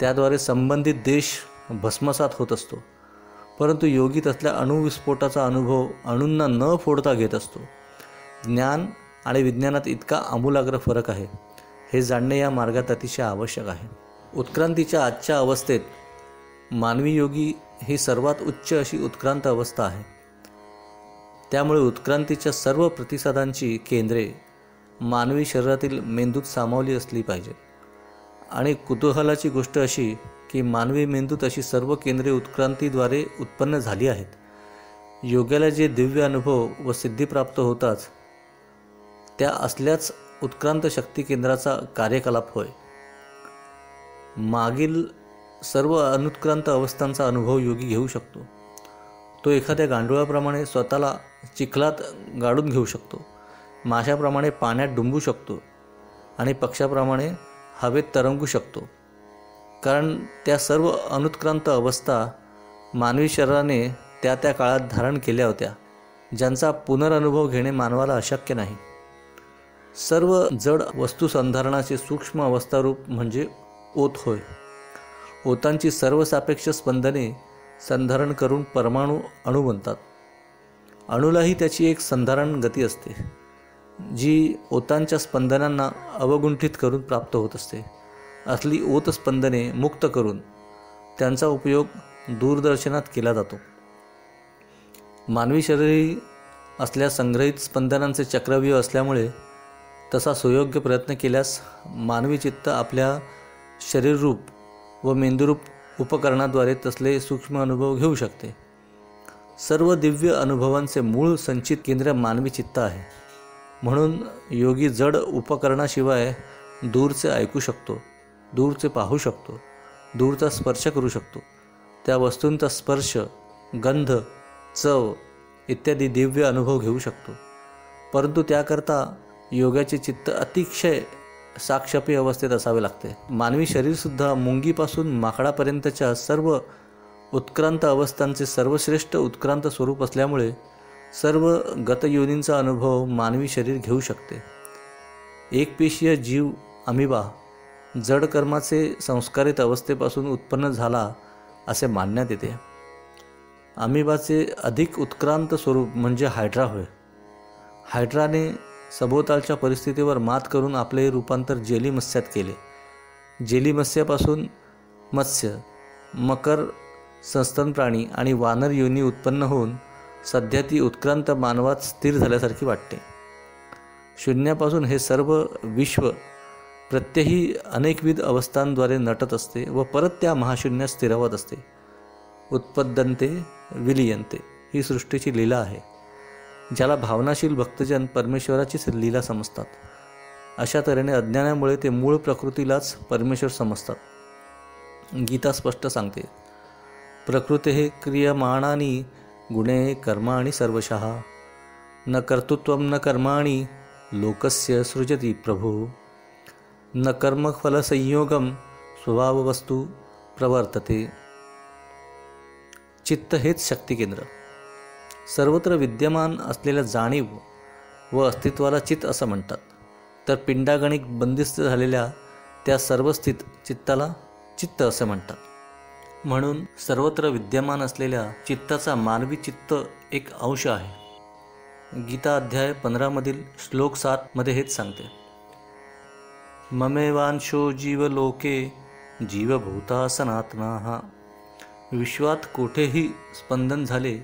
त्याद्वारे संबंधित देश भस्मसात होत असतो. परंतु योगी तसल्या अणुविस्फोटाचा अनुभव अणूंना न फोडता घेत असतो. ज्ञान आणि विज्ञानात इतका आमूलाग्र फरक आहे, हे जाणणे या मार्गात अतिशय आवश्यक आहे. उत्क्रांतीच्या आजच्या अवस्थेत मानवी योगी ही सर्वात उच्च अशी उत्क्रांत अवस्था आहे. त्यामुळे उत्क्रांतीच्या सर्व प्रतिसादांची केंद्रे मानवी शरीरातील मेंदूत सामावली असली पाहिजेत. आणि कुतूहलाची गोष्ट अशी की मानवी मेंदूत अशी सर्व केंद्रे उत्क्रांतीद्वारे उत्पन्न झाली आहेत. योग्याला जे दिव्य अनुभव व सिद्धी प्राप्त होताच त्या असल्याच उत्क्रांत शक्ती केंद्राचा कार्यकलाप होय. मागील सर्व अनुत्क्रांत अवस्थांचा अनुभव योगी घेऊ शकतो. तो एखाद्या गांडुळाप्रमाणे स्वतःला चिखलात गाडून घेऊ शकतो, माशाप्रमाणे पाण्यात डुंबू शकतो आणि पक्षाप्रमाणे हवेत तरंगू शकतो. कारण त्या सर्व अनुत्क्रांत अवस्था मानवी शरीराने त्या त्या काळात धारण केल्या होत्या, ज्यांचा पुनरअनुभव घेणे मानवाला अशक्य नाही. सर्व जड वस्तुसंधारणाचे सूक्ष्म अवस्थारूप म्हणजे ओत होय. ओतांची सर्वसापेक्ष स्पंदने संधारण करून परमाणू अणू बनतात. अणूलाही त्याची एक संधारण गती असते, जी ओतांच्या स्पंदनांना अवगुंठित करून प्राप्त होत असते. असली ओत स्पंदने मुक्त करून त्यांचा उपयोग दूरदर्शनात केला जातो. मानवी शरीर असल्या संग्रहित स्पंदनांचे चक्रव्यूह असल्यामुळे तसा सुयोग्य प्रयत्न केल्यास मानवी चित्त आपल्या शरीररूप व मेंदूरूप उपकरणाद्वारे तसले सूक्ष्म अनुभव घेऊ शकते. सर्व दिव्य अनुभवांचे मूळ संचित केंद्र मानवी चित्त आहे. म्हणून योगी जड उपकरणाशिवाय दूरचे ऐकू शकतो, दूरचे पाहू शकतो, दूरचा स्पर्श करू शकतो, त्या वस्तूंचा स्पर्श, गंध, चव इत्यादी दिव्य अनुभव घेऊ शकतो. परंतु त्याकरता योगाचे चित्त अतिशय साक्षेपी अवस्थेत असावे लागते. मानवी शरीरसुद्धा मुंगीपासून माकडापर्यंतच्या सर्व उत्क्रांत अवस्थांचे सर्वश्रेष्ठ उत्क्रांत स्वरूप असल्यामुळे सर्व गतयोनींचा अनुभव मानवी शरीर घेऊ शकते. एकपेशीय जीव अमिबा जड कर्माचे संस्कारित अवस्थेपासून उत्पन्न झाला असे मानण्यात येते. अमिबाचे अधिक उत्क्रांत स्वरूप म्हणजे हायड्रा होय. हायड्राने सभोवतालच्या परिस्थितीवर मात करून आपले रूपांतर जेली मत्स्यात केले. जेली मत्स्यापासून मत्स्य, मकर, सस्तन प्राणी आणि वानर योनी उत्पन्न होऊन सध्या ती उत्क्रांत मानवात स्थिर झाल्यासारखी वाटते. शून्यापासून हे सर्व विश्व प्रत्यही अनेकविध अवस्थांद्वारे नटत असते व परत त्या महाशून्यात स्थिरावत असते. उत्पद्यन्ते विलीयन्ते ही सृष्टीची लीला आहे, ज्याला भावनाशील भक्तजन परमेश्वराचीच लीला समजतात. अशा तऱ्हेने अज्ञानामुळे ते मूळ प्रकृतीलाच परमेश्वर समजतात. गीता स्पष्ट सांगते, प्रकृते क्रियमाणानि गुणे कर्माणि सर्वशः न कर्तृत्वं न कर्माणि लोकस्य सृजति प्रभु न कर्मफलसंयोगं स्वभाववस्तू प्रवर्तते. चित्त हेच शक्ती केंद्र. सर्वत्र विद्यमान असलेल्या जाणीव व अस्तित्वाला चित्त असं म्हणतात. तर पिंडागणिक बंदिस्त झालेल्या त्या सर्वस्थित चित्ताला चित्त असे म्हणतात. म्हणून सर्वत्र विद्यमान असलेल्या चित्ताचा मानवी चित्त एक अंश आहे. गीता अध्याय 15 मधील श्लोक 7 मध्ये हेच सांगते, ममेवांशो जीवलोके जीवभूता सनातनाः. विश्वात कोठेही स्पंदन झाले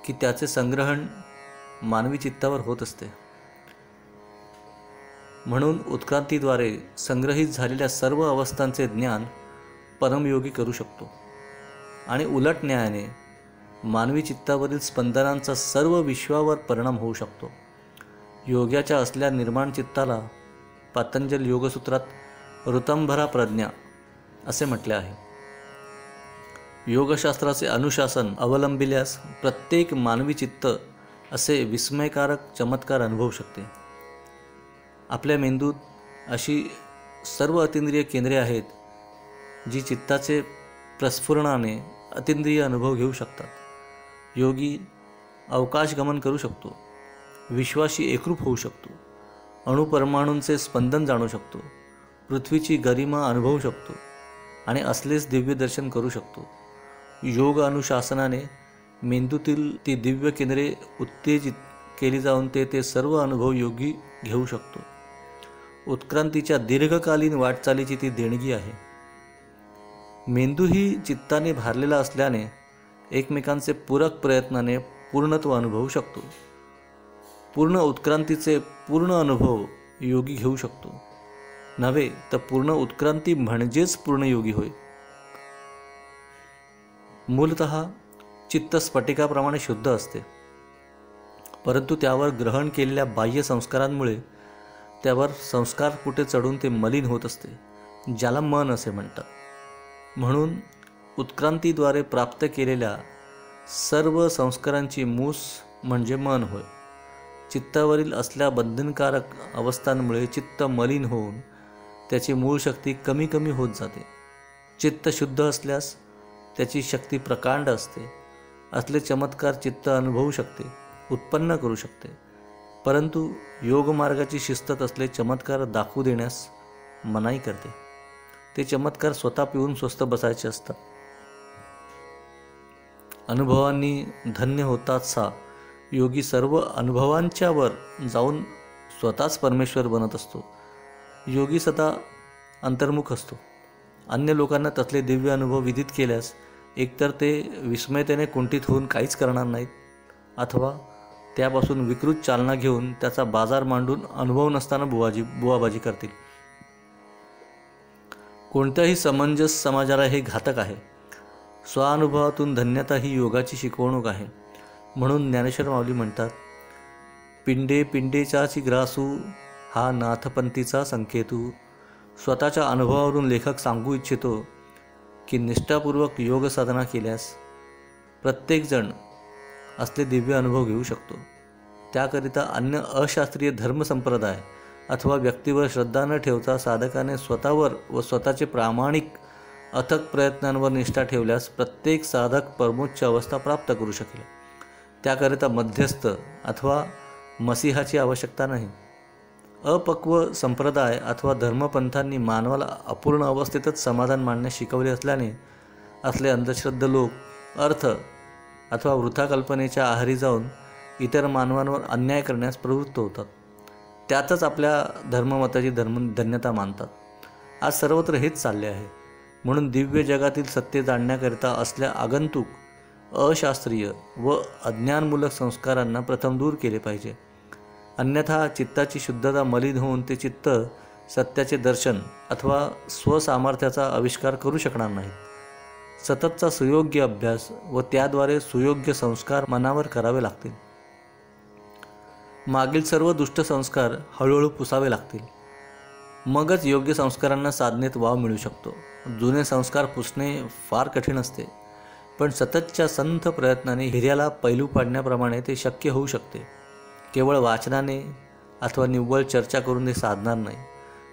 की त्याचे संग्रहण मानवी चित्तावर होत असते. म्हणून उत्क्रांतीद्वारे संग्रहित झालेल्या सर्व अवस्थांचे ज्ञान परमयोगी करू शकतो आणि उलट न्यायाने मानवी चित्तावरील स्पंदनांचा सर्व विश्वावर परिणाम होऊ शकतो. योग्याच्या असल्या निर्माण चित्ताला पातंजल योगसूत्रात ऋतंभरा प्रज्ञा असे म्हटले आहे. योगशास्त्राचे अनुशासन अवलंबिल्यास प्रत्येक मानवी चित्त असे विस्मयकारक चमत्कार अनुभवू शकते. आपल्या मेंदूत अशी सर्व अतिंद्रिय केंद्रे आहेत जी चित्ताचे प्रस्फुरणाने अतिंद्रिय अनुभव घेऊ शकतात. योगी अवकाश गमन करू शकतो, विश्वाशी एकरूप होऊ शकतो, अणुपरमाणूंचे स्पंदन जाणू शकतो, पृथ्वीची गरिमा अनुभवू शकतो आणि असलेच दिव्य दर्शन करू शकतो. योग अनुशासनाने मेंदूतील ती दिव्य केंद्रे उत्तेजित केली जाऊन ते सर्व अनुभव योगी घेऊ शकतो. उत्क्रांतीच्या दीर्घकालीन वाटचालीची ती देणगी आहे. मेंदूही चित्ताने भारलेला असल्याने एकमेकांचे पूरक प्रयत्नाने पूर्णत्व अनुभवू शकतो. पूर्ण उत्क्रांतीचे पूर्ण अनुभव योगी घेऊ शकतो. नव्हे तर पूर्ण उत्क्रांती म्हणजेच पूर्ण योगी होय. मूलतः चित्त स्फटिकाप्रमाणे शुद्ध असते, परंतु त्यावर ग्रहण केलेल्या बाह्य संस्कारांमुळे त्यावर संस्कार कुठे चढून ते मलिन होत असते, ज्याला मन असे म्हणतात. म्हणून उत्क्रांतीद्वारे प्राप्त केलेल्या सर्व संस्कारांची मूस म्हणजे मन होय. चित्तावरील असल्या बंधनकारक अवस्थांमुळे चित्त मलिन होऊन त्याची मूळ शक्ती कमी कमी होत जाते. चित्त शुद्ध असल्यास त्याची शक्ती प्रकांड असते. असले चमत्कार चित्त अनुभवू शकते, उत्पन्न करू शकते. परंतु योगमार्गाची शिस्तच असले चमत्कार दाखवू देण्यास मनाई करते. ते चमत्कार स्वतः पिऊन स्वस्थ बसायचे असतात. अनुभवांनी धन्य होताच योगी सर्व अनुभवांच्या वर जाऊन स्वतःच परमेश्वर बनत असतो. योगी सदा अंतर्मुख असतो. अन्य लोकांना तसले दिव्य अनुभव विदित केल्यास एकतर ते विस्मयतेने कुंठित होऊन काहीच करणार नाहीत, अथवा त्यापासून विकृत चालना घेऊन त्याचा बाजार मांडून अनुभव नसताना बुवाबाजी करतील. कोणत्याही समंजस समाजाला हे घातक आहे. स्वानुभवातून धन्यता ही योगाची शिकवणूक आहे. म्हणून ज्ञानेश्वर माऊली म्हणतात, पिंडे पिंडेचाची ग्रासू हा नाथपंथीचा संकेतू, स्वतःच्या अनुभवावरून लेखक सांगू इच्छितो की निष्ठापूर्वक योग साधना केल्यास प्रत्येकजण असले दिव्य अनुभव घेऊ शकतो. त्याकरिता अन्य अशास्त्रीय धर्मसंप्रदाय अथवा व्यक्तीवर श्रद्धा न ठेवता साधकाने स्वतःवर व स्वतःचे प्रामाणिक अथक प्रयत्नांवर निष्ठा ठेवल्यास प्रत्येक साधक परमोच्च अवस्था प्राप्त करू शकेल. त्याकरिता मध्यस्थ अथवा मसीहाची आवश्यकता नाही. अपक्व संप्रदाय अथवा धर्मपंथांनी मानवाला अपूर्ण अवस्थेतच समाधान मानण्यास शिकवले असल्याने असले अंधश्रद्ध लोक अर्थ अथवा वृथा कल्पनेच्या आहारी जाऊन इतर मानवांवर अन्याय करण्यास प्रवृत्त होतात. त्यातच आपल्या धर्ममताची धन्यता मानतात. आज सर्वत्र हेच चालले आहे. म्हणून दिव्य जगातील सत्य जाणण्याकरिता असल्या आगंतुक अशास्त्रीय व अज्ञानमूलक संस्कारांना प्रथम दूर केले पाहिजे. अन्यथा चित्ताची शुद्धता मलिन होऊन ते चित्त सत्याचे दर्शन अथवा स्वसामर्थ्याचा आविष्कार करू शकणार नाहीत. सततचा सुयोग्य अभ्यास व त्याद्वारे सुयोग्य संस्कार मनावर करावे लागतील. मागील सर्व दुष्ट संस्कार हळूहळू पुसावे लागतील. मगच योग्य संस्कारांना साधनेत वाव मिळू शकतो. जुने संस्कार पुसणे फार कठीण असते, पण सततच्या संथ प्रयत्नाने हिऱ्याला पैलू पाडण्याप्रमाणे ते शक्य होऊ शकते. केवळ वाचनाने अथवा निव्वळ चर्चा करून ते साधणार नाही.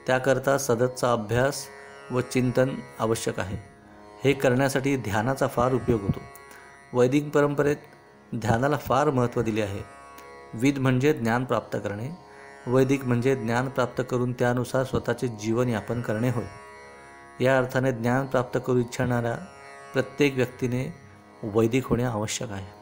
त्याकरता सततचा अभ्यास व चिंतन आवश्यक आहे. हे करण्यासाठी ध्यानाचा फार उपयोग होतो. वैदिक परंपरेत ध्यानाला फार महत्त्व दिले आहे. विद म्हणजे ज्ञान प्राप्त करणे, वैदिक म्हणजे ज्ञान प्राप्त करून त्यानुसार स्वतःचे जीवन यापन करणे होय. या अर्थाने ज्ञान प्राप्त करू इच्छिणाऱ्या प्रत्येक व्यक्तीने वैदिक होणे आवश्यक आहे.